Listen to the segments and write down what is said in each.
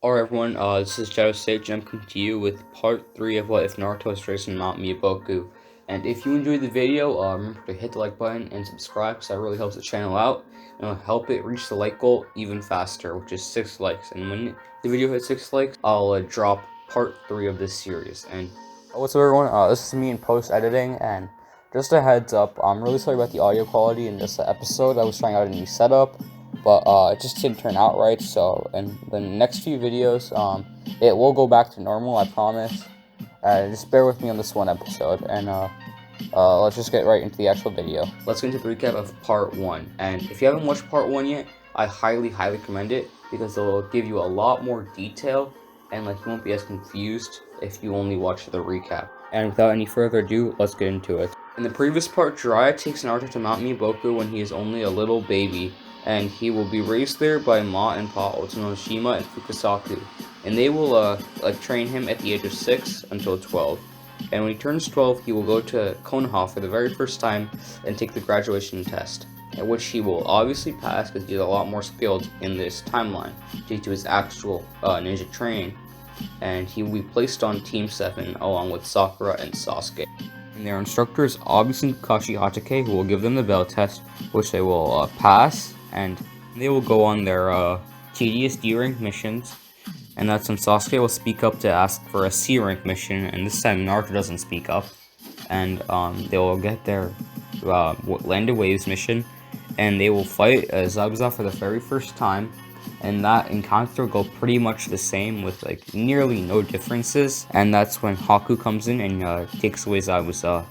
Alright everyone, this is Shadow Sage and I'm coming to you with part 3 of What If Naruto was raised in Mount Myoboku. And if you enjoyed the video, remember to hit the like button and subscribe because that really helps the channel out. And it'll help it reach the like goal even faster, which is 6 likes. And when the video hits 6 likes, I'll drop part 3 of this series. And what's up everyone, this is me in post-editing, and just a heads up, I'm really sorry about the audio quality in this episode. I was trying out a new setup, but it just didn't turn out right. So in the next few videos, it will go back to normal, I promise. Just bear with me on this one episode, and let's just get right into the actual video. Let's get into the recap of part 1. And if you haven't watched part 1 yet, I highly recommend it because it will give you a lot more detail, and like you won't be as confused if you only watch the recap. And without any further ado, let's get into it. In the previous part, Jiraiya takes Naruto to Mount Myoboku when he is only a little baby, and he will be raised there by Ma and Pa Otonoshima and Fukasaku, and they will train him at the age of 6 until 12. And when he turns 12, he will go to Konoha for the very first time and take the graduation test, at which he will obviously pass because he's a lot more skilled in this timeline due to his actual ninja training, and he will be placed on Team 7 along with Sakura and Sasuke. And their instructor is obviously Kakashi Hatake, who will give them the bell test, which they will pass, and they will go on their tedious D-rank missions. And that's when Sasuke will speak up to ask for a C-rank mission, and this time Naruto doesn't speak up. And they will get their Landed Waves mission, and they will fight Zabuza for the very first time. And that encounter will go pretty much the same with like nearly no differences. And that's when Haku comes in and takes away Zabuza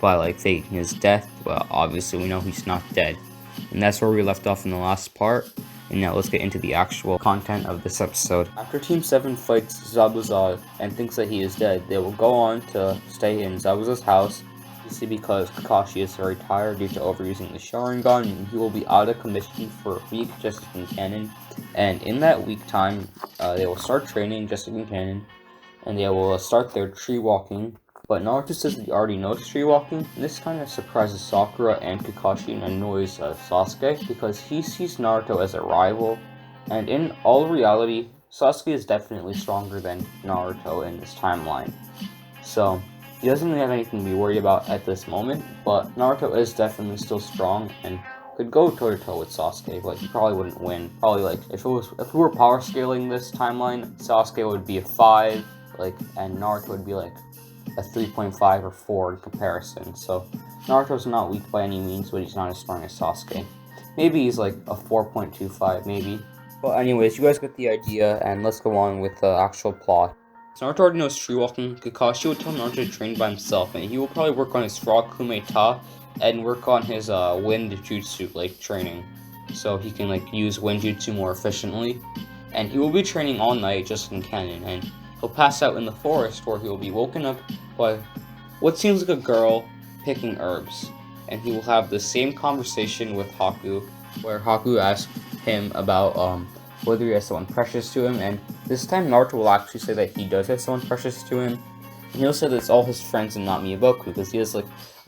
by like faking his death. Well, obviously we know he's not dead. And that's where we left off in the last part. And now let's get into the actual content of this episode. After Team 7 fights Zabuza and thinks that he is dead, they will go on to stay in Zabuza's house. Obviously because Kakashi is very tired due to overusing the Sharingan, and he will be out of commission for a week just like in canon. And in that week time, they will start training just like in canon, and they will start their tree walking. But Naruto says that he already knows tree walking, and this kind of surprises Sakura and Kakashi and annoys Sasuke because he sees Naruto as a rival. And in all reality, Sasuke is definitely stronger than Naruto in this timeline. So he doesn't really have anything to be worried about at this moment, but Naruto is definitely still strong and could go toe-to-toe with Sasuke, but he probably wouldn't win. Probably like, if we were power scaling this timeline, Sasuke would be a 5, and Naruto would be like a 3.5 or 4 in comparison. So Naruto's not weak by any means, but he's not as strong as Sasuke. Maybe he's like a 4.25, maybe. But anyways, you guys get the idea, and let's go on with the actual plot. So Naruto already knows tree walking. Kakashi will tell Naruto to train by himself, and he will probably work on his Frog Kume Ta and work on his Wind Jutsu training, so he can use Wind Jutsu more efficiently. And he will be training all night just in canon, and he'll pass out in the forest where he will be woken up by what seems like a girl picking herbs, and he will have the same conversation with Haku, where Haku asks him about whether he has someone precious to him, and this time Naruto will actually say that he does have someone precious to him. And he'll say that it's all his friends and not Myoboku, because he has a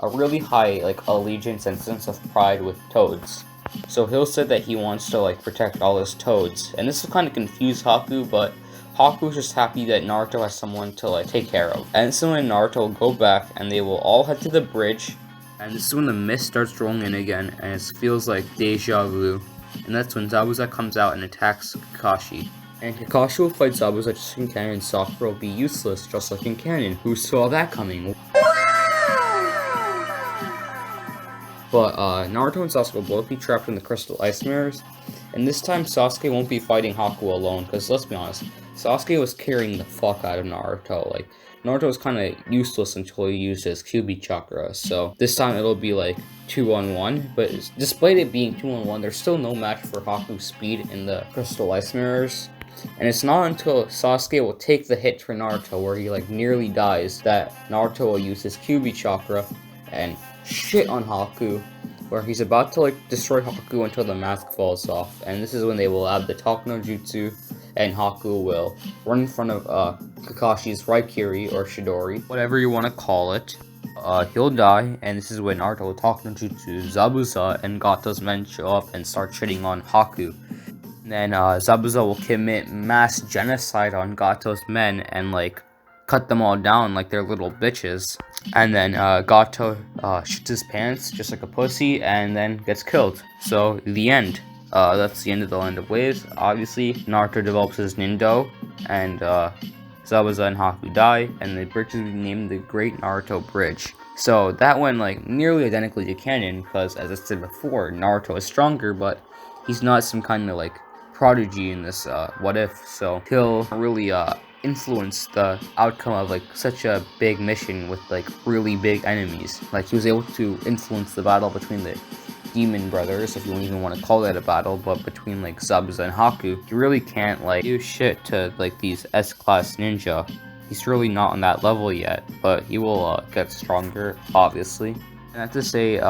really high allegiance and sense of pride with toads. So he'll say that he wants to protect all his toads, and this will kind of confuse Haku, but Haku's just happy that Naruto has someone to take care of. And so when Naruto will go back, and they will all head to the bridge, and this is when the mist starts rolling in again, and it feels like deja vu. And that's when Zabuza comes out and attacks Kakashi. And Kakashi will fight Zabuza just like in canon, and Sakura will be useless just like in canon. Who saw that coming? But Naruto and Sasuke will both be trapped in the crystal ice mirrors. And this time Sasuke won't be fighting Haku alone, because let's be honest, Sasuke was carrying the fuck out of Naruto. Naruto was kind of useless until he used his Kyuubi chakra, so this time it'll be 2-on-1, but despite it being 2-on-1, there's still no match for Haku's speed in the crystal ice mirrors. And it's not until Sasuke will take the hit for Naruto, where he nearly dies, that Naruto will use his Kyuubi chakra and shit on Haku, where he's about to destroy Haku until the mask falls off. And this is when they will add the Talk no Jutsu, and Haku will run in front of Kakashi's Raikiri or Chidori, whatever you want to call it. He'll die, and this is when Naruto will Talk no Jutsu, Zabuza, and Gato's men show up and start shitting on Haku. Then Zabuza will commit mass genocide on Gato's men and like cut them all down like they're little bitches. And then Gato shits his pants just like a pussy and then gets killed. So the end. That's the end of the Land of Waves. Obviously, Naruto develops his Nindo, and Zabuza and Haku die, and the bridge is named the Great Naruto Bridge. So that went like nearly identically to canon, because as I said before, Naruto is stronger, but he's not some kind of like prodigy in this what if, so he'll really influence the outcome of like such a big mission with like really big enemies. Like he was able to influence the battle between the Demon Brothers, if you don't even want to call that a battle, but between like Zabuza and Haku, you really can't like do shit to like these S-class ninja. He's really not on that level yet, but he will get stronger, obviously. And I have to say,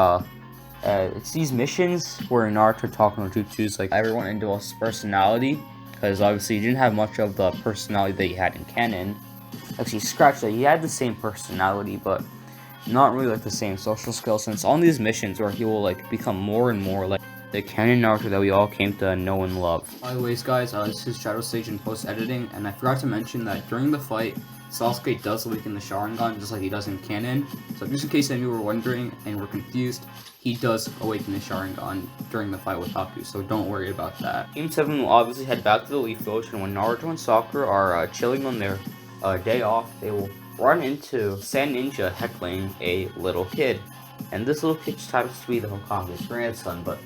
it's these missions where Naruto taught no jutsus, like everyone develops personality, because obviously he didn't have much of the personality that he had in canon. Actually, scratch that, he had the same personality, but not really like the same social skills, since on these missions where he will like become more and more like the canon Naruto that we all came to know and love. Anyways guys, this is Shadow Sage in post-editing, and I forgot to mention that during the fight, Sasuke does awaken the Sharingan just like he does in canon. So just in case any of you were wondering and were confused, he does awaken the Sharingan during the fight with Haku, so don't worry about that. Team 7 will obviously head back to the Leaf Village, and when Naruto and Sakura are chilling on their day off, they will run into Sand Ninja heckling a little kid. And this little kid just happens to be the Hokage's grandson, but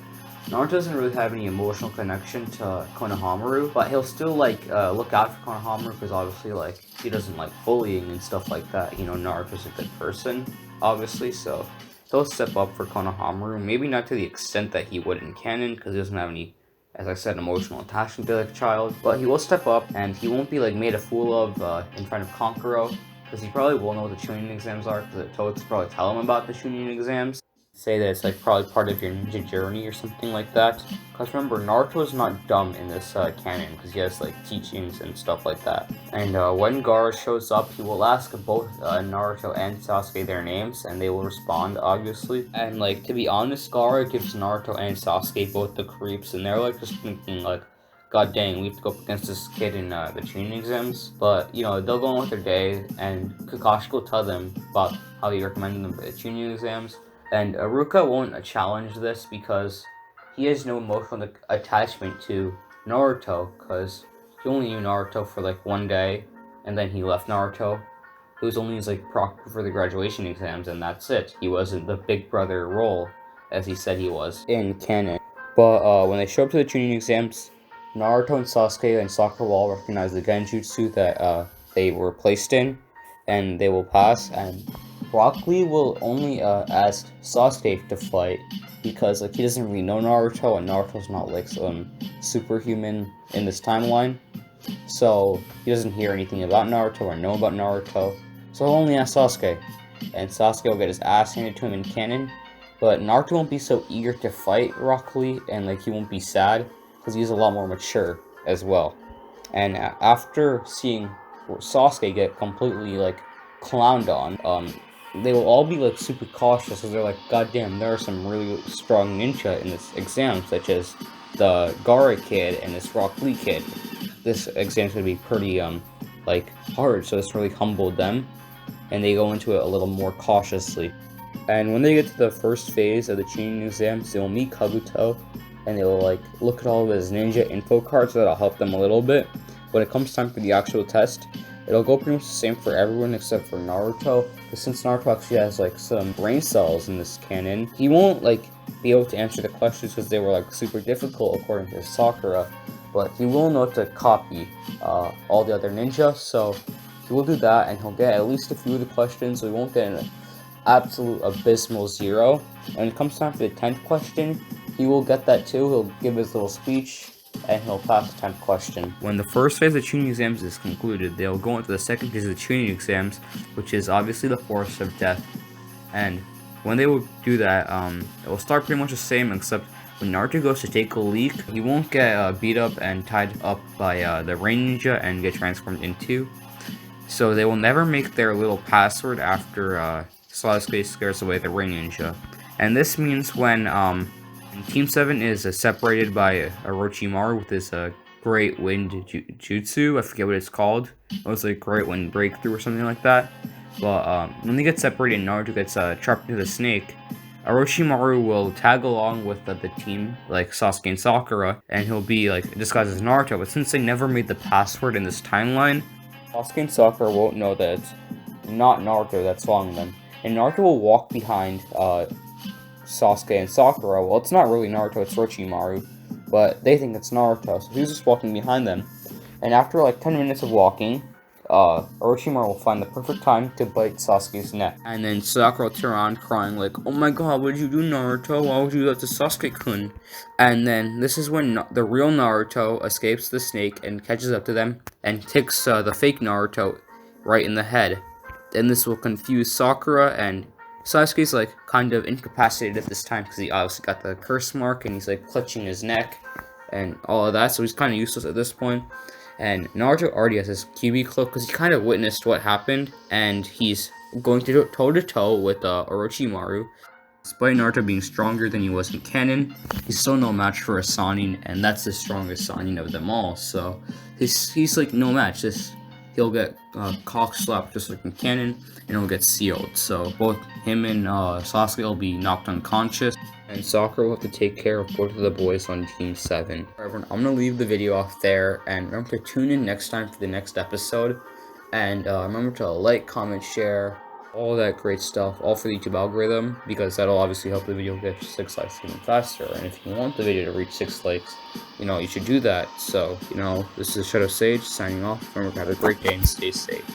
Naruto doesn't really have any emotional connection to Konohamaru, but he'll still like look out for Konohamaru, because obviously like he doesn't like bullying and stuff like that. You know, Naruto's a good person, obviously, so he'll step up for Konohamaru. Maybe not to the extent that he would in canon, because he doesn't have any, as I said, emotional attachment to the child, but he will step up, and he won't be like made a fool of in front of Kankuro, because he probably will know what the Chunin exams are, because the Toads probably tell him about the Chunin exams. Say that it's like probably part of your ninja journey or something like that. Because remember, Naruto is not dumb in this canon, because he has like teachings and stuff like that. And when Gaara shows up, he will ask both Naruto and Sasuke their names, and they will respond, obviously. And like, to be honest, Gaara gives Naruto and Sasuke both the creeps, and they're like just thinking like, god dang, we have to go up against this kid in the training exams. But, you know, they'll go on with their day, and Kakashi will tell them about how he recommended them for the training exams. And Iruka won't challenge this, because he has no emotional attachment to Naruto, because he only knew Naruto for like one day, and then he left Naruto. He was only his like proctor for the graduation exams, and that's it. He wasn't the big brother role, as he said he was in canon. But when they show up to the training exams, Naruto and Sasuke and Sakura will all recognize the genjutsu that they were placed in, and they will pass. And Rock Lee will only ask Sasuke to fight, because like he doesn't really know Naruto, and Naruto's not like some superhuman in this timeline, so he doesn't hear anything about Naruto or know about Naruto. So he'll only ask Sasuke, and Sasuke will get his ass handed to him in canon. But Naruto won't be so eager to fight Rock Lee, and like he won't be sad, because he's a lot more mature as well. And after seeing Sasuke get completely like clowned on, they will all be like super cautious, because they're like, god damn, there are some really strong ninja in this exam, such as the Gaara kid and this Rock Lee kid. This exam's gonna be pretty like hard, so this really humbled them, and they go into it a little more cautiously. And when they get to the first phase of the Chunin exams, they will meet Kabuto, and they will like look at all of his ninja info cards, so that'll help them a little bit. When it comes time for the actual test, it'll go pretty much the same for everyone except for Naruto, because since Naruto actually has like some brain cells in this canon, he won't like be able to answer the questions, because they were like super difficult according to Sakura, but he will know to copy all the other ninja, so he will do that, and he'll get at least a few of the questions, so he won't get an absolute abysmal 0. When it comes time for the 10th question, he will get that too. He'll give his little speech, and he'll pass the 10th question. When the first phase of the Chunin exams is concluded, they'll go into the second phase of the Chunin exams, which is obviously the Forest of Death. And when they will do that, it will start pretty much the same, except when Naruto goes to take a leak, he won't get beat up and tied up by the Rain Ninja and get transformed into. So they will never make their little password after Sasuke scares away the Rain Ninja. And this means when And Team 7 is separated by Orochimaru with this Great Wind Jutsu. I forget what it's called. It was like Great Wind Breakthrough or something like that. But when they get separated and Naruto gets trapped into the snake, Orochimaru will tag along with the team, like Sasuke and Sakura, and he'll be like disguised as Naruto. But since they never made the password in this timeline, Sasuke and Sakura won't know that it's not Naruto that's following them. And Naruto will walk behind Sasuke and Sakura. Well, it's not really Naruto, it's Orochimaru, but they think it's Naruto, so he's just walking behind them. And after like 10 minutes of walking, Orochimaru will find the perfect time to bite Sasuke's neck. And then Sakura will turn around crying like, "Oh my god, what did you do, Naruto? Why would you do that to Sasuke-kun?" And then this is when the real Naruto escapes the snake and catches up to them and kicks the fake Naruto right in the head. And this will confuse Sakura, and Sasuke's like kind of incapacitated at this time because he obviously got the curse mark and he's like clutching his neck and all of that, so he's kind of useless at this point. And Naruto already has his Kyuubi cloak because he kind of witnessed what happened, and he's going to go toe-to-toe with Orochimaru. Despite Naruto being stronger than he was in canon, he's still no match for a Sannin, and that's the strongest Sannin of them all, so he's like no match. He'll get cock slapped just like in canon, and he'll get sealed. So both him and Sasuke will be knocked unconscious, and Sakura will have to take care of both of the boys on Team 7. Everyone, I'm going to leave the video off there, and remember to tune in next time for the next episode. And remember to like, comment, share, all that great stuff, all for the YouTube algorithm, because that'll obviously help the video get 6 likes even faster. And if you want the video to reach 6 likes, you should do that. So, this is Shadow Sage signing off. Remember to have a great day and stay safe.